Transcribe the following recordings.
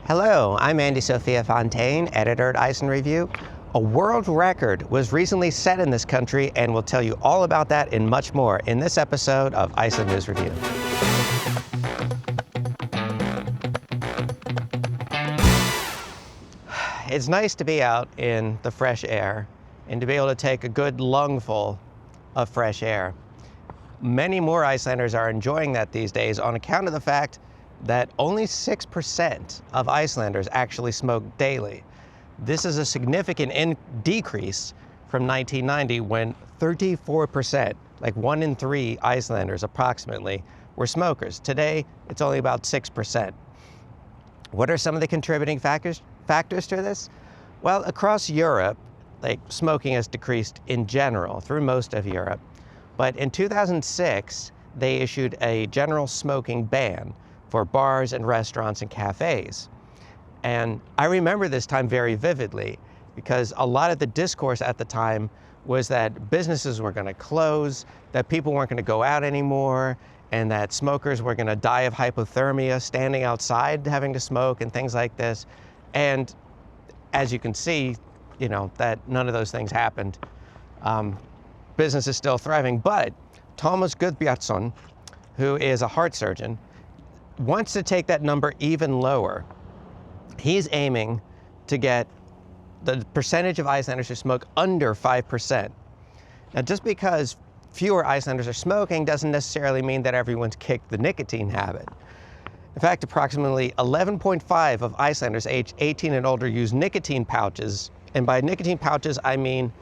Hello, I'm Andie Sophia Fontaine, editor at Iceland Review. A world record was recently set in this country, and we'll tell you all about that and much more in this episode of Iceland News Review. It's nice to be out in the fresh air and to be able to take a good lungful of fresh air. Many more Icelanders are enjoying that these days on account of the fact that only 6% of Icelanders actually smoke daily. This is a significant decrease from 1990 when 34%, like 1 in 3 Icelanders approximately, were smokers. Today, it's only about 6%. What are some of the contributing factors to this? Well, across Europe, like smoking has decreased in general through most of Europe. But in 2006, they issued a general smoking ban for bars and restaurants and cafes. And I remember this time very vividly because a lot of the discourse at the time was that businesses were going to close, that people weren't going to go out anymore, and that smokers were going to die of hypothermia standing outside having to smoke and things like this. And as you can see, that none of those things happened. Business is still thriving, but Thomas Guðbjartsson, who is a heart surgeon, wants to take that number even lower. He's aiming to get the percentage of Icelanders who smoke under 5%. Now, just because fewer Icelanders are smoking doesn't necessarily mean that everyone's kicked the nicotine habit. In fact, approximately 11.5% of Icelanders aged 18 and older use nicotine pouches. And by nicotine pouches, I mean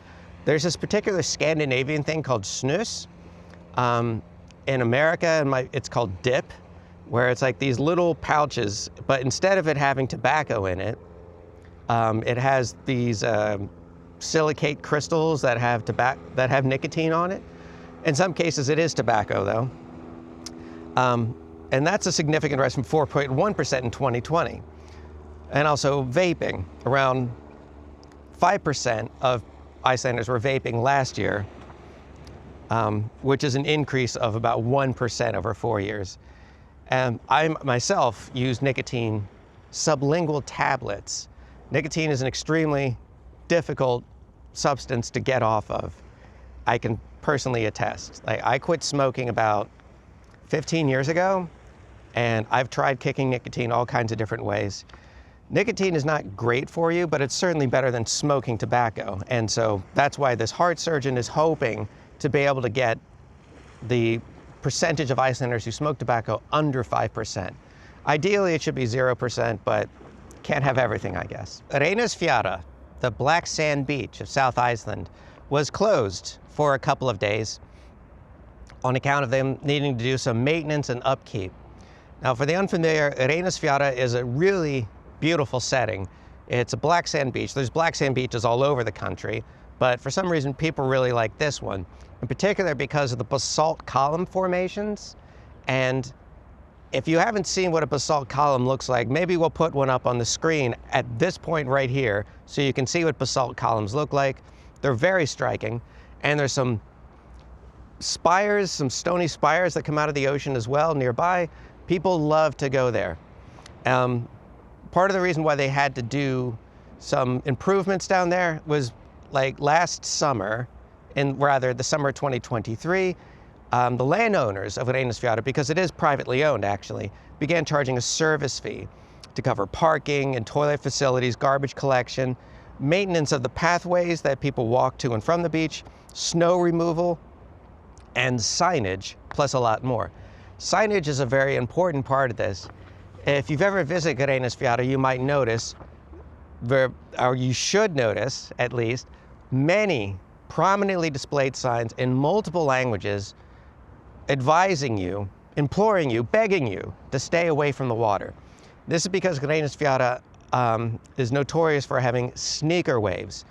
there's this particular Scandinavian thing called snus. In America, it's called dip, where it's like these little pouches, but instead of it having tobacco in it, it has these silicate crystals that have nicotine on it. In some cases, it is tobacco, though. And that's a significant rise from 4.1% in 2020. And also vaping. Around 5% of Icelanders were vaping last year, which is an increase of about 1% over 4 years. And I myself use nicotine sublingual tablets. Nicotine is an extremely difficult substance to get off of. I can personally attest. I quit smoking about 15 years ago, and I've tried kicking nicotine all kinds of different ways. Nicotine is not great for you, but it's certainly better than smoking tobacco. And so that's why this heart surgeon is hoping to be able to get the percentage of Icelanders who smoke tobacco under 5%. Ideally, it should be 0%, but can't have everything, I guess. Reynisfjara, the black sand beach of South Iceland, was closed for a couple of days on account of them needing to do some maintenance and upkeep. Now, for the unfamiliar, Reynisfjara is a really beautiful setting. It's a black sand beach. There's black sand beaches all over the country, but for some reason, people really like this one, in particular because of the basalt column formations. And if you haven't seen what a basalt column looks like, maybe we'll put one up on the screen at this point right here so you can see what basalt columns look like. They're very striking. And there's some spires, some stony spires that come out of the ocean as well nearby. People love to go there. Part of the reason why they had to do some improvements down there was like last summer, the summer of 2023, the landowners of Reynisfjara, because it is privately owned actually, began charging a service fee to cover parking and toilet facilities, garbage collection, maintenance of the pathways that people walk to and from the beach, snow removal, and signage, plus a lot more. Signage is a very important part of this. If you've ever visited Reynisfjara, you might notice, or you should notice at least, many prominently displayed signs in multiple languages advising you, imploring you, begging you to stay away from the water. This is because Reynisfjara is notorious for having sneaker waves.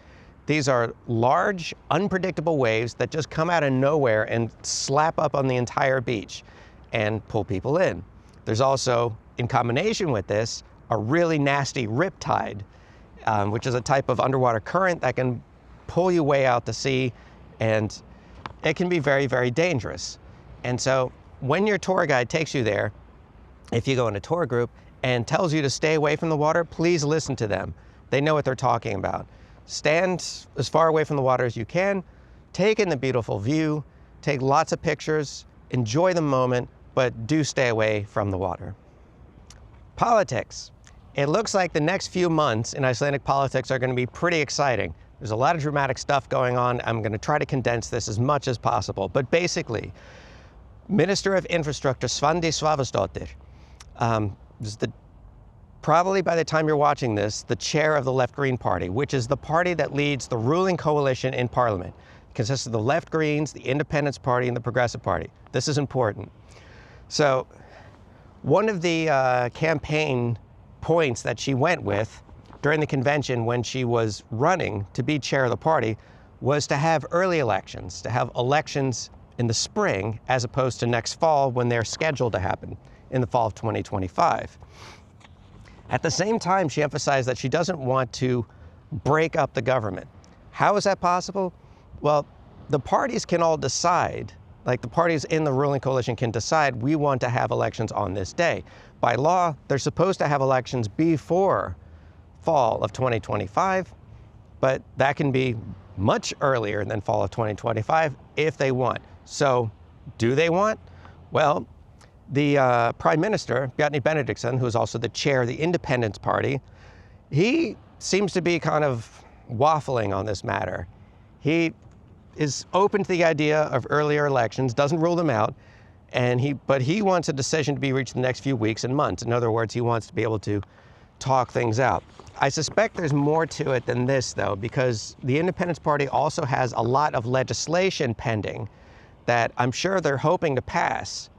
These are large, unpredictable waves that just come out of nowhere and slap up on the entire beach and pull people in. There's also, in combination with this, a really nasty riptide, which is a type of underwater current that can pull you way out to sea, and it can be very, very dangerous. And so when your tour guide takes you there, if you go in a tour group, and tells you to stay away from the water, please listen to them. They know what they're talking about. Stand as far away from the water as you can, take in the beautiful view, take lots of pictures, enjoy the moment, but do stay away from the water. Politics. It looks like the next few months in Icelandic politics are going to be pretty exciting. There's a lot of dramatic stuff going on. I'm going to try to condense this as much as possible. But basically, Minister of Infrastructure Svandi Svavarsdóttir is probably by the time you're watching this, the chair of the Left Green Party, which is the party that leads the ruling coalition in parliament. It consists of the Left Greens, the Independence Party, and the Progressive Party. This is important. So one of the campaign points that she went with during the convention when she was running to be chair of the party was to have early elections, to have elections in the spring as opposed to next fall when they're scheduled to happen in the fall of 2025. At the same time, she emphasized that she doesn't want to break up the government. How is that possible? Well, the parties can all decide, like the parties in the ruling coalition can decide, we want to have elections on this day. By law, they're supposed to have elections before fall of 2025, but that can be much earlier than fall of 2025 if they want. So, do they want? Well, the Prime Minister, Bjarni Benediktsson, who is also the chair of the Independence Party, he seems to be kind of waffling on this matter. He is open to the idea of earlier elections, doesn't rule them out, but he wants a decision to be reached in the next few weeks and months. In other words, he wants to be able to talk things out. I suspect there's more to it than this, though, because the Independence Party also has a lot of legislation pending that I'm sure they're hoping to pass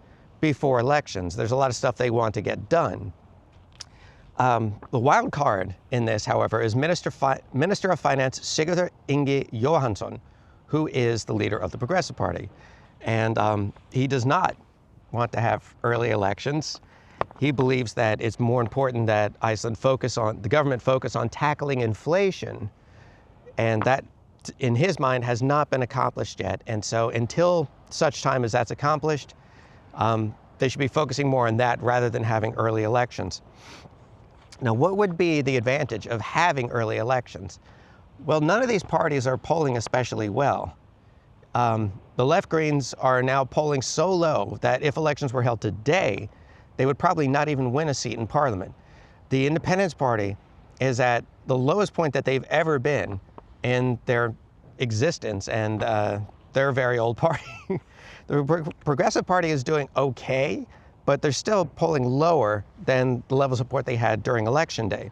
before elections. There's a lot of stuff they want to get done. The wild card in this, however, is Minister of Finance Sigurður Ingi Jóhannsson, who is the leader of the Progressive Party. And he does not want to have early elections. He believes that it's more important that the government focus on tackling inflation, and that, in his mind, has not been accomplished yet. And so until such time as that's accomplished, they should be focusing more on that rather than having early elections. Now, what would be the advantage of having early elections? Well, none of these parties are polling especially well. The Left Greens are now polling so low that if elections were held today, they would probably not even win a seat in Parliament. The Independence Party is at the lowest point that they've ever been in their existence, and they're a very old party. The Progressive Party is doing okay, but they're still polling lower than the level of support they had during Election Day.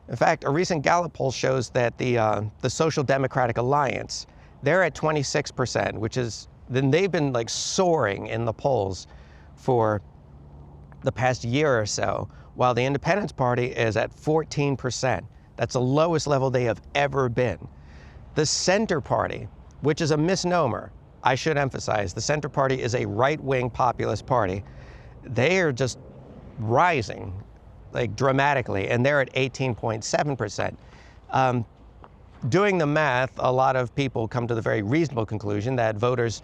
In fact, a recent Gallup poll shows that the Social Democratic Alliance, they're at 26%, then they've been like soaring in the polls for the past year or so, while the Independence Party is at 14%. That's the lowest level they have ever been. The Center Party, which is a misnomer, I should emphasize, the Center Party is a right-wing populist party. They are just rising, like dramatically, and they're at 18.7%. Doing the math, a lot of people come to the very reasonable conclusion that voters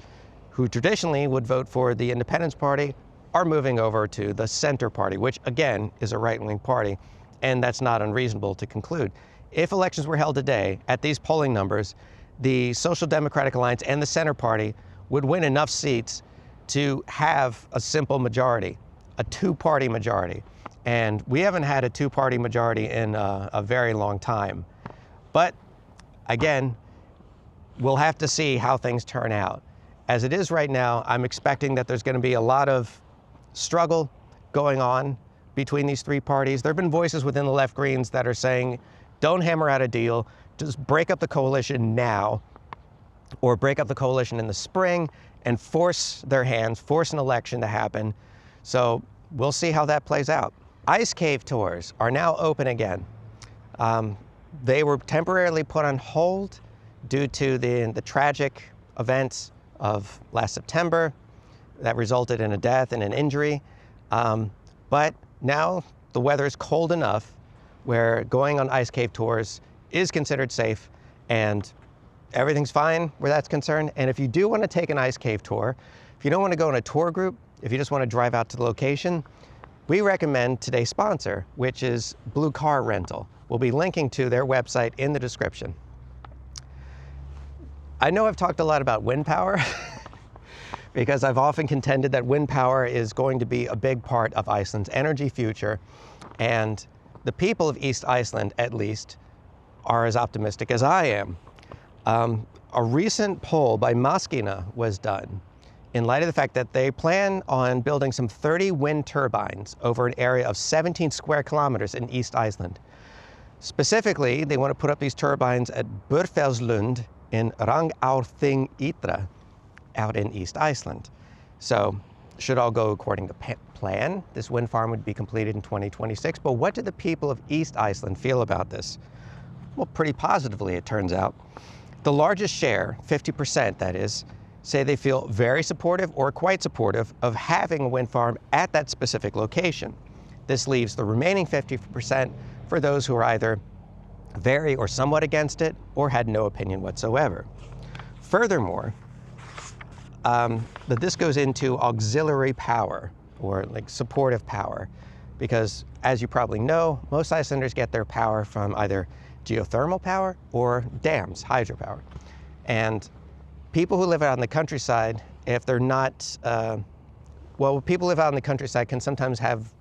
who traditionally would vote for the Independence Party are moving over to the Center Party, which again is a right-wing party, and that's not unreasonable to conclude. If elections were held today, at these polling numbers, the Social Democratic Alliance and the Center Party would win enough seats to have a simple majority, a two-party majority. And we haven't had a two-party majority in a very long time. But again, we'll have to see how things turn out. As it is right now, I'm expecting that there's going to be a lot of struggle going on between these three parties. There have been voices within the Left Greens that are saying, don't hammer out a deal, just break up the coalition now, or break up the coalition in the spring and force their hands, force an election to happen. So we'll see how that plays out. Ice cave tours are now open again. They were temporarily put on hold due to the tragic events of last September that resulted in a death and an injury. But now the weather is cold enough where going on ice cave tours is considered safe, and everything's fine where that's concerned. And if you do want to take an ice cave tour, if you don't want to go in a tour group, if you just want to drive out to the location, we recommend today's sponsor, which is Blue Car Rental. We'll be linking to their website in the description. I know I've talked a lot about wind power because I've often contended that wind power is going to be a big part of Iceland's energy future, and the people of East Iceland, at least, are as optimistic as I am. A recent poll by Maskina was done in light of the fact that they plan on building some 30 wind turbines over an area of 17 square kilometers in East Iceland. Specifically, they want to put up these turbines at Burfellslund in Rangárþing Ytra, out in East Iceland. So, should all go according to plan, this wind farm would be completed in 2026. But what do the people of East Iceland feel about this? Well, pretty positively, it turns out. The largest share, 50% that is, say they feel very supportive or quite supportive of having a wind farm at that specific location. This leaves the remaining 50% for those who are either very or somewhat against it or had no opinion whatsoever. Furthermore, this goes into auxiliary power, or like supportive power, because as you probably know, most Icelanders get their power from either geothermal power or dams, hydropower. And people who live out in the countryside, if they're not, people live out in the countryside can sometimes have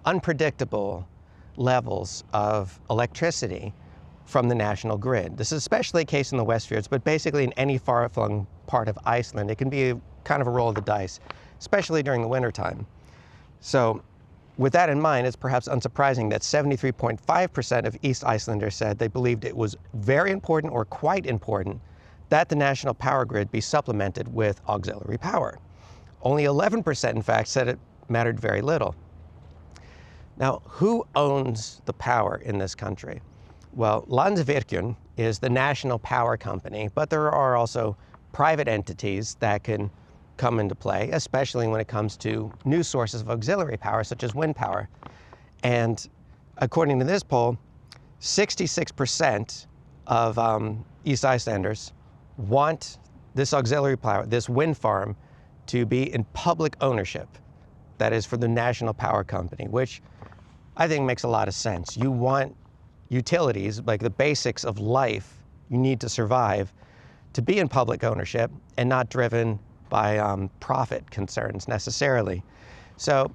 unpredictable levels of electricity from the national grid. This is especially the case in the Westfjords, but basically in any far-flung part of Iceland, it can be kind of a roll of the dice, especially during the wintertime. So with that in mind, it's perhaps unsurprising that 73.5% of East Icelanders said they believed it was very important or quite important that the national power grid be supplemented with auxiliary power. Only 11%, in fact, said it mattered very little. Now, who owns the power in this country? Well, Landsvirkjun is the national power company, but there are also private entities that can come into play, especially when it comes to new sources of auxiliary power, such as wind power. And according to this poll, 66% of East Icelanders want this auxiliary power, this wind farm, to be in public ownership. That is for the national power company, which I think makes a lot of sense. You want utilities, like the basics of life you need to survive, to be in public ownership and not driven by profit concerns necessarily. So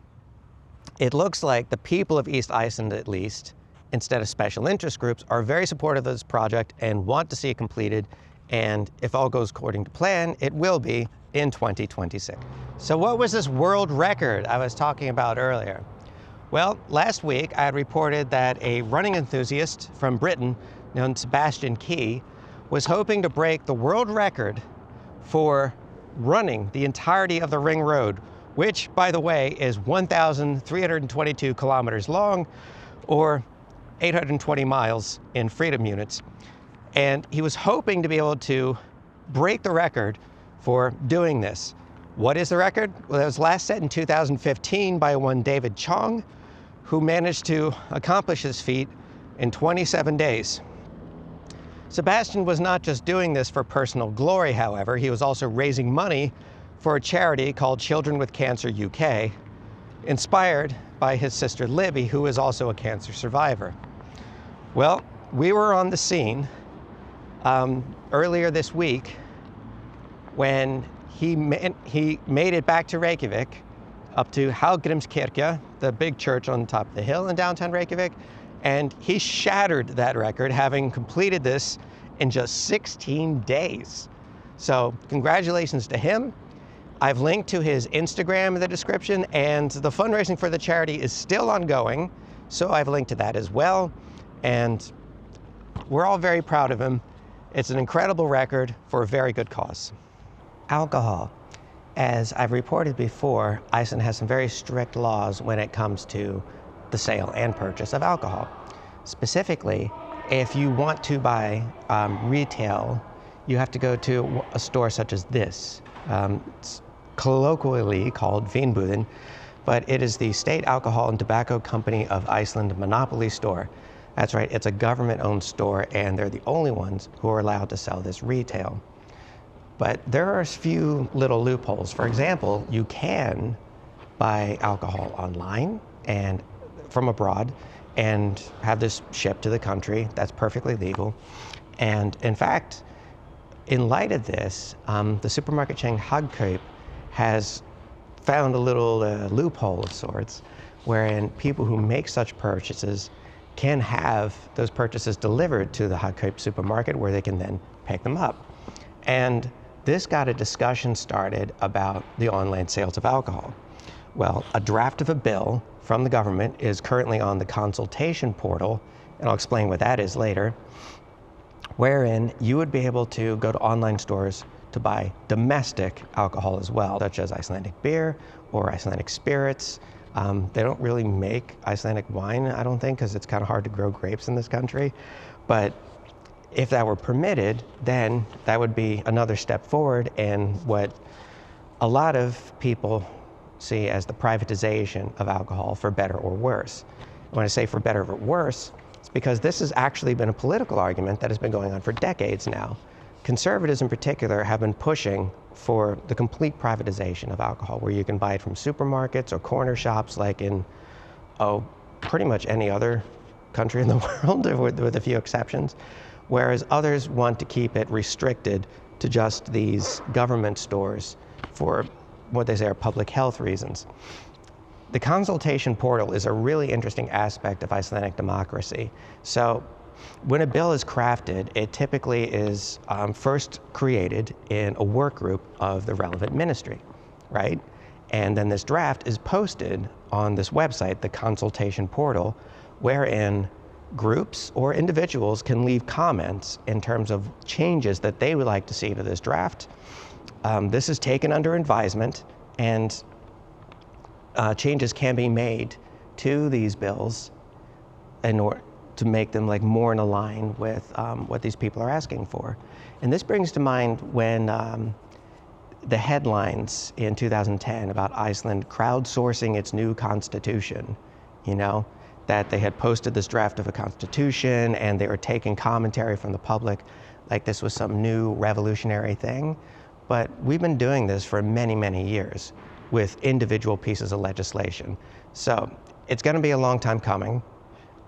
it looks like the people of East Iceland, at least, instead of special interest groups, are very supportive of this project and want to see it completed. And if all goes according to plan, it will be in 2026. So what was this world record I was talking about earlier? Well, last week I had reported that a running enthusiast from Britain named Sebastian Key was hoping to break the world record for running the entirety of the Ring Road, which, by the way, is 1,322 kilometers long, or 820 miles in freedom units. And he was hoping to be able to break the record for doing this. What is the record? Well, it was last set in 2015 by one David Chong, who managed to accomplish this feat in 27 days. Sebastian was not just doing this for personal glory, however. He was also raising money for a charity called Children with Cancer UK, inspired by his sister Libby, who is also a cancer survivor. Well, we were on the scene earlier this week when he made it back to Reykjavik, up to Hallgrímskirkja, the big church on top of the hill in downtown Reykjavik, and he shattered that record, having completed this in just 16 days. So congratulations to him. I've linked to his Instagram in the description, and the fundraising for the charity is still ongoing, so I've linked to that as well. And we're all very proud of him. It's an incredible record for a very good cause. Alcohol. As I've reported before, Iceland has some very strict laws when it comes to the sale and purchase of alcohol. Specifically, if you want to buy retail, you have to go to a store such as this. It's colloquially called Vínbúðin, but it is the State Alcohol and Tobacco Company of Iceland monopoly store. That's right, it's a government-owned store, and they're the only ones who are allowed to sell this retail. But there are a few little loopholes. For example, you can buy alcohol online and from abroad and have this shipped to the country. That's perfectly legal. And in fact, in light of this, the supermarket chain Hagkaup has found a little loophole of sorts, wherein people who make such purchases can have those purchases delivered to the Hagkaup supermarket, where they can then pick them up. And this got a discussion started about the online sales of alcohol. Well, a draft of a bill from the government is currently on the consultation portal, and I'll explain what that is later, wherein you would be able to go to online stores to buy domestic alcohol as well, such as Icelandic beer or Icelandic spirits. They don't really make Icelandic wine, I don't think, because it's kind of hard to grow grapes in this country. But if that were permitted, then that would be another step forward in what a lot of people see as the privatization of alcohol, for better or worse. When I say for better or worse, it's because this has actually been a political argument that has been going on for decades now. Conservatives in particular have been pushing for the complete privatization of alcohol, where you can buy it from supermarkets or corner shops like in, pretty much any other country in the world, with a few exceptions, whereas others want to keep it restricted to just these government stores for what they say are public health reasons. The consultation portal is a really interesting aspect of Icelandic democracy. So when a bill is crafted, it typically is first created in a work group of the relevant ministry, right? And then this draft is posted on this website, the consultation portal, wherein groups or individuals can leave comments in terms of changes that they would like to see to this draft. This is taken under advisement, and changes can be made to these bills in order to make them more in line with what these people are asking for. And this brings to mind when the headlines in 2010 about Iceland crowdsourcing its new constitution, that they had posted this draft of a constitution and they were taking commentary from the public like this was some new revolutionary thing. But we've been doing this for many, many years with individual pieces of legislation. So it's going to be a long time coming,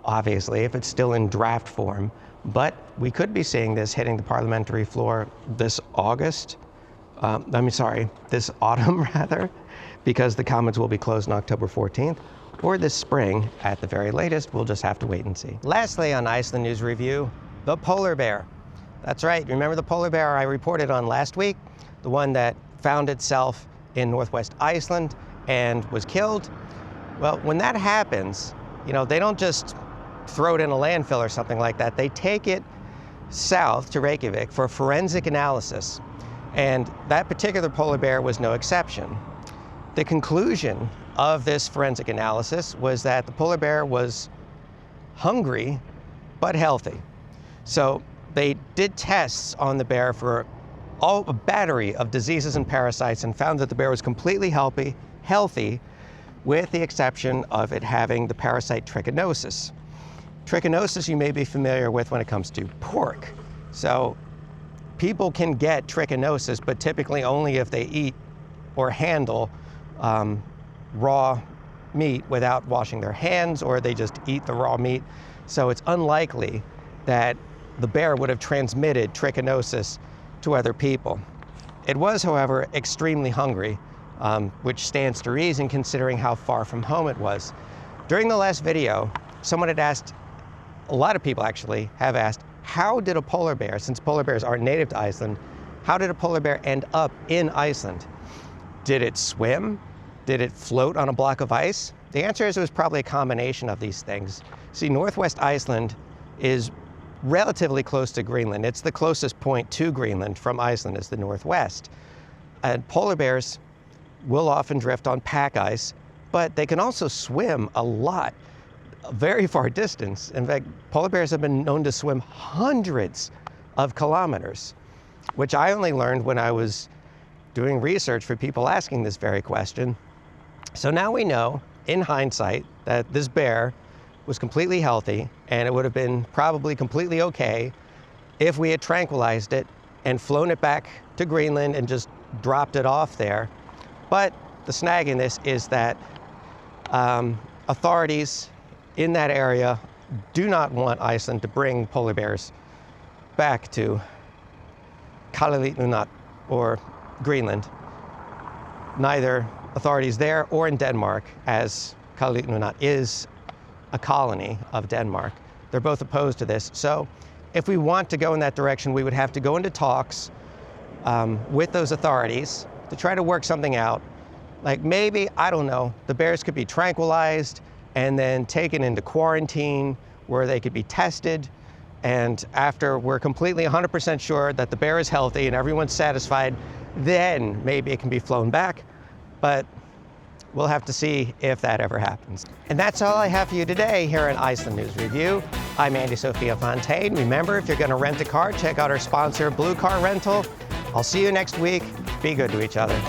obviously, if it's still in draft form. But we could be seeing this hitting the parliamentary floor this this autumn rather, because the comments will be closed on October 14th, or this spring at the very latest. We'll just have to wait and see. Lastly, on Iceland News Review, the polar bear. That's right, remember the polar bear I reported on last week? The one that found itself in northwest Iceland and was killed? Well, when that happens, they don't just throw it in a landfill or something like that. They take it south to Reykjavik for forensic analysis. And that particular polar bear was no exception. The conclusion of this forensic analysis was that the polar bear was hungry but healthy. So they did tests on the bear for a battery of diseases and parasites and found that the bear was completely healthy, with the exception of it having the parasite trichinosis. Trichinosis you may be familiar with when it comes to pork. So people can get trichinosis, but typically only if they eat or handle raw meat without washing their hands, or they just eat the raw meat. So it's unlikely that the bear would have transmitted trichinosis to other people. It was, however, extremely hungry, which stands to reason considering how far from home it was. During the last video, someone had asked, a lot of people actually have asked, how did a polar bear, since polar bears aren't native to Iceland, how did a polar bear end up in Iceland? Did it swim? Did it float on a block of ice? The answer is it was probably a combination of these things. See, northwest Iceland is relatively close to Greenland. It's the closest point to Greenland from Iceland is the northwest. And polar bears will often drift on pack ice, but they can also swim a lot, a very far distance. In fact, polar bears have been known to swim hundreds of kilometers, which I only learned when I was doing research for people asking this very question. So now we know, in hindsight, that this bear was completely healthy, and it would have been probably completely okay if we had tranquilized it and flown it back to Greenland and just dropped it off there. But the snag in this is that authorities in that area do not want Iceland to bring polar bears back to Kalaallit or Greenland. Neither authorities there or in Denmark, as Kalaallit is a colony of Denmark. They're both opposed to this. So if we want to go in that direction, we would have to go into talks with those authorities to try to work something out. Like maybe, I don't know, the bears could be tranquilized and then taken into quarantine where they could be tested. And after we're completely 100% sure that the bear is healthy and everyone's satisfied, then maybe it can be flown back. But we'll have to see if that ever happens. And that's all I have for you today here on Iceland News Review. I'm Andie Sophia Fontaine. Remember, if you're going to rent a car, check out our sponsor, Blue Car Rental. I'll see you next week. Be good to each other.